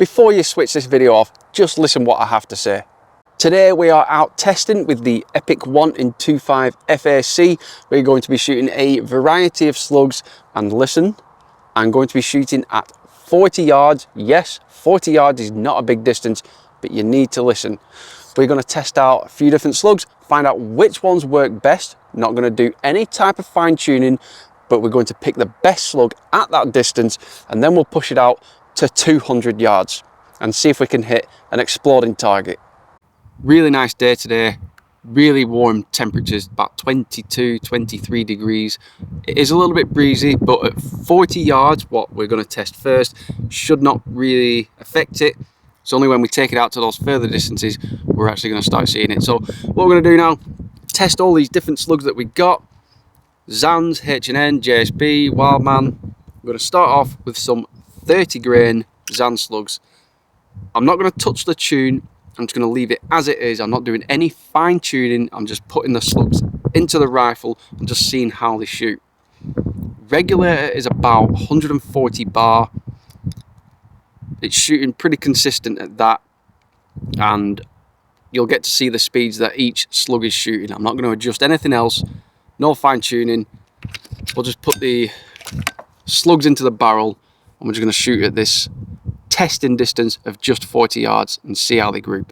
before you switch this video off, just listen what I have to say. Today we are out testing with the Epic 1 in 2.5 FAC. We're going to be shooting a variety of slugs, and listen, I'm going to be shooting at 40 yards. Yes, 40 yards is not a big distance, but you need to listen. We're going to test out a few different slugs, find out which ones work best. Not going to do any type of fine tuning, but we're going to pick the best slug at that distance, and then we'll push it out to 200 yards and see if we can hit an exploding target. Really nice day today, really warm temperatures, about 22, 23 degrees. It is a little bit breezy, but at 40 yards, what we're going to test first, should not really affect it. It's only when we take it out to those further distances, we're actually going to start seeing it. So what we're going to do now, test all these different slugs that we got. Zans, H&N, JSB, Wildman. We're going to start off with some 30 grain Zan slugs. I'm not going to touch the tune. I'm just going to leave it as it is. I'm not doing any fine tuning. I'm just putting the slugs into the rifle and just seeing how they shoot. Regulator is about 140 bar. It's shooting pretty consistent at that, and you'll get to see the speeds that each slug is shooting. I'm not going to adjust anything else. No fine tuning. We'll just put the slugs into the barrel, and we're just going to shoot at this testing distance of just 40 yards and see how they group.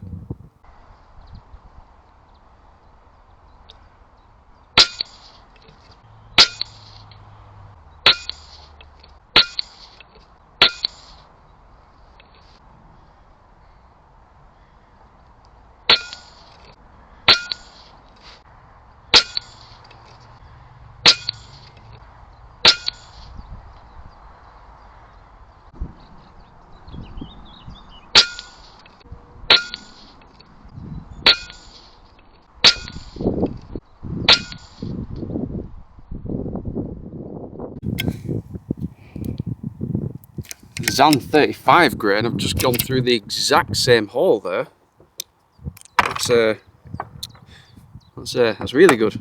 Zan 35 grain, I've just gone through the exact same hole there. That's really good.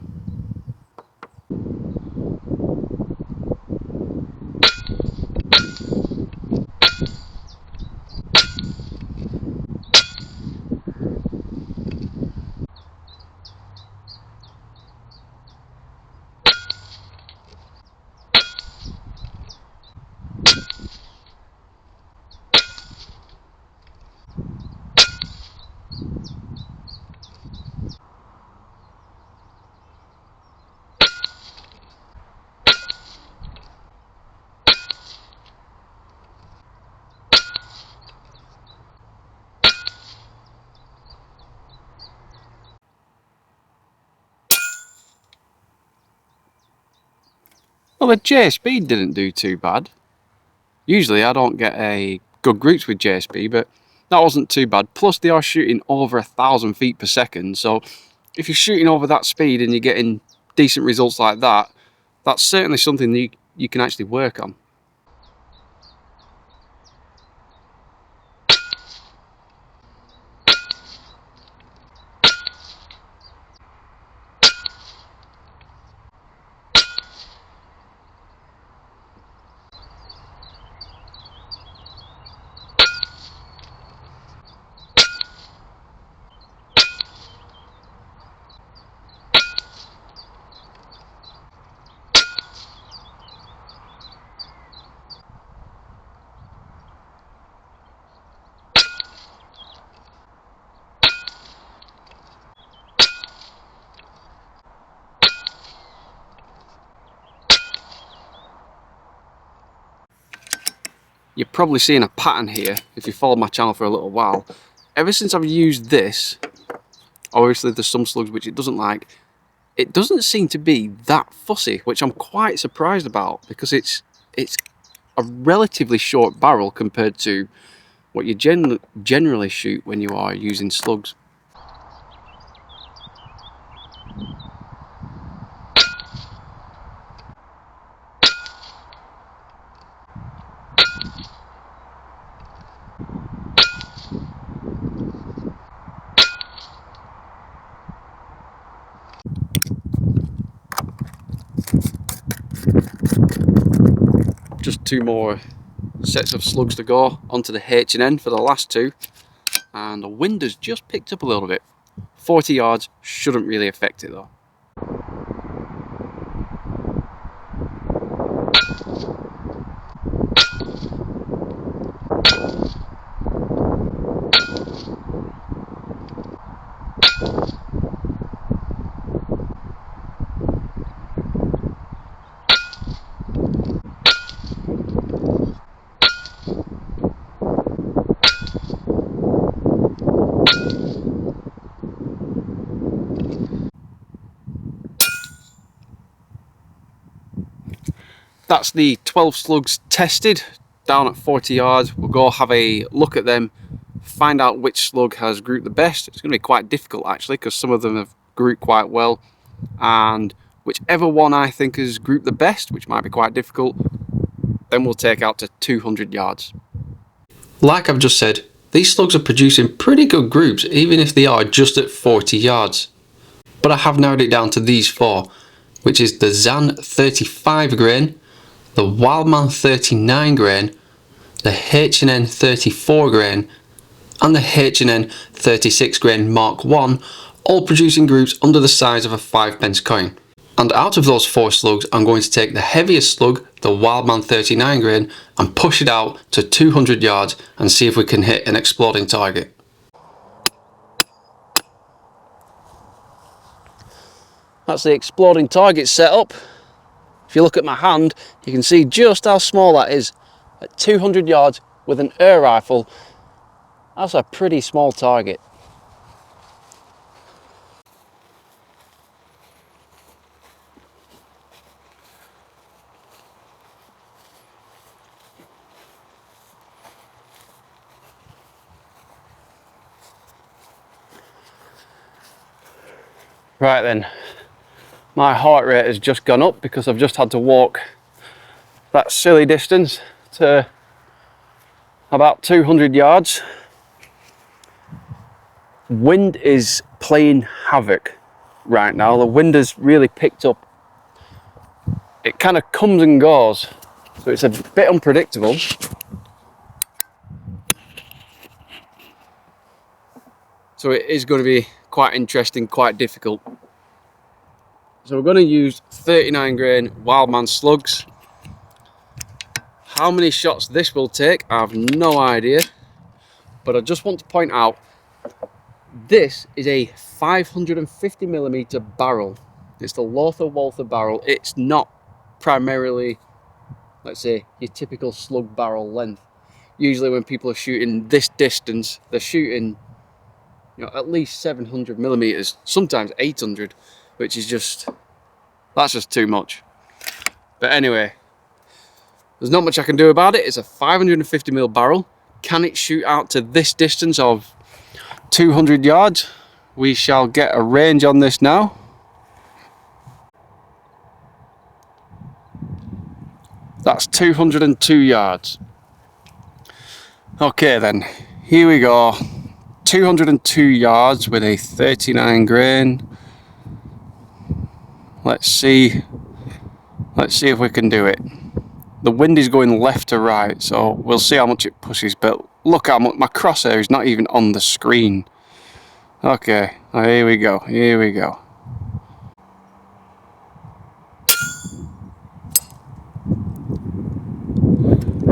Well, the JSB didn't do too bad. Usually I don't get a good groups with JSB, but that wasn't too bad. Plus they are shooting over 1,000 feet per second, so if you're shooting over that speed and you're getting decent results like that, that's certainly something that you can actually work on. You're probably seeing a pattern here if you followed my channel for a little while. Ever since I've used this, obviously there's some slugs which it doesn't like, it doesn't seem to be that fussy, which I'm quite surprised about, because it's a relatively short barrel compared to what you generally shoot when you are using slugs. Just two more sets of slugs to go onto the H&N for the last two, and the wind has just picked up a little bit. 40 yards shouldn't really affect it though. That's the 12 slugs tested down at 40 yards. We'll go have a look at them, find out which slug has grouped the best. It's going to be quite difficult actually, because some of them have grouped quite well, and whichever one I think has grouped the best, which might be quite difficult, then we'll take out to 200 yards. Like I've just said, these slugs are producing pretty good groups even if they are just at 40 yards. But I have narrowed it down to these four, which is the Zan 35 grain, the Wildman 39 grain, the H&N 34 grain, and the H&N 36 grain Mark 1, all producing groups under the size of a 5p coin. And out of those four slugs, I'm going to take the heaviest slug, the Wildman 39 grain, and push it out to 200 yards and see if we can hit an exploding target. That's the exploding target setup. If you look at my hand, you can see just how small that is. At 200 yards with an air rifle, that's a pretty small target. Right then, my heart rate has just gone up because I've just had to walk that silly distance to about 200 yards. Wind is playing havoc right now. The wind has really picked up. It kind of comes and goes, so it's a bit unpredictable. So it is going to be quite interesting, quite difficult. So we're going to use 39 grain Wildman slugs. How many shots this will take, I have no idea. But I just want to point out, this is a 550mm barrel. It's the Lothar Walther barrel. It's not primarily, let's say, your typical slug barrel length. Usually when people are shooting this distance, they're shooting, you know, at least 700mm, sometimes 800, which is just, that's just too much. But anyway, there's not much I can do about it. It's a 550mm barrel. Can it shoot out to this distance of 200 yards? We shall get a range on this now. That's 202 yards. Okay then, here we go. 202 yards with a 39 grain. Let's see if we can do it. The wind is going left to right, so we'll see how much it pushes, but look how much, my crosshair is not even on the screen. Okay, here we go, here we go.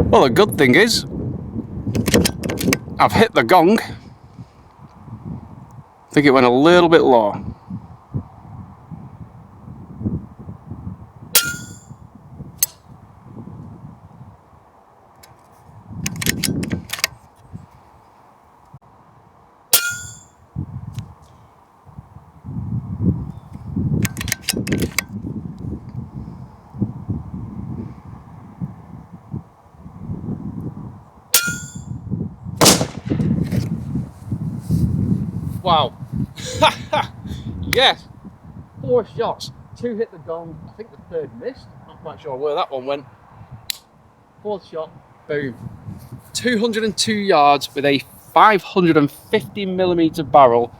Well, the good thing is, I've hit the gong. I think it went a little bit low. Wow. Yes. 4 shots. 2 hit the gong. I think the 3rd missed. Not quite sure where that one went. 4th shot. Boom. 202 yards with a 550mm barrel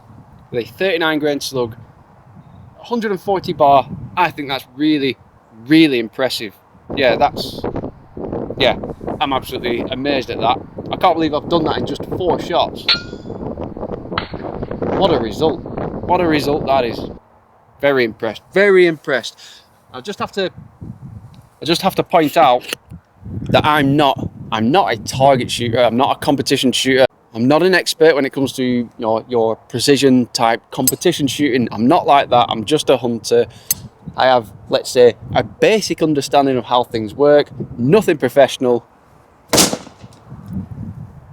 with a 39 grain slug. 140 bar. I think that's really, really impressive. Yeah, I'm absolutely amazed at that. I can't believe I've done that in just 4 shots. What a result. What a result that is. Very impressed, very impressed. I just have to point out that I'm not a target shooter. I'm not a competition shooter. I'm not an expert when it comes to your precision type competition shooting. I'm not like that. I'm just a hunter. I have, let's say, a basic understanding of how things work. Nothing professional.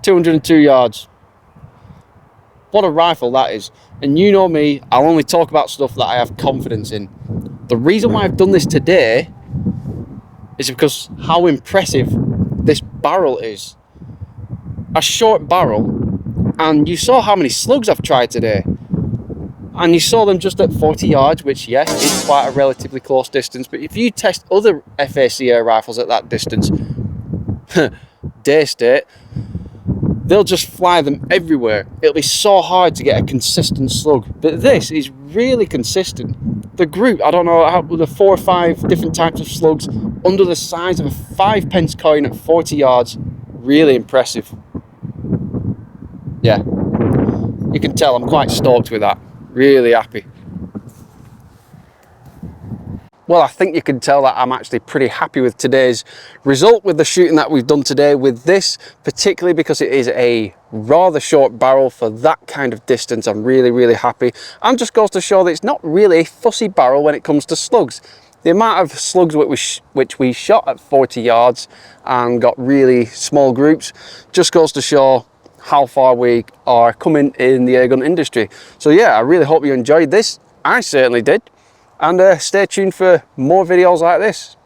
202 yards. What a rifle that is. And you know me, I'll only talk about stuff that I have confidence in. The reason why I've done this today is because how impressive this barrel is. A short barrel, and you saw how many slugs I've tried today. And you saw them just at 40 yards, which yes, is quite a relatively close distance, but if you test other FAC air rifles at that distance, day state, they'll just fly them everywhere. It'll be so hard to get a consistent slug, but this is really consistent. The group, I don't know how, the 4 or 5 different types of slugs under the size of a 5p coin at 40 yards, really impressive. Yeah, you can tell I'm quite stoked with that, really happy. Well, I think you can tell that I'm actually pretty happy with today's result with the shooting that we've done today with this, particularly because it is a rather short barrel for that kind of distance. I'm really, really happy. And just goes to show that it's not really a fussy barrel when it comes to slugs. The amount of slugs which we shot at 40 yards and got really small groups just goes to show how far we are coming in the airgun industry. So yeah, I really hope you enjoyed this. I certainly did. And stay tuned for more videos like this.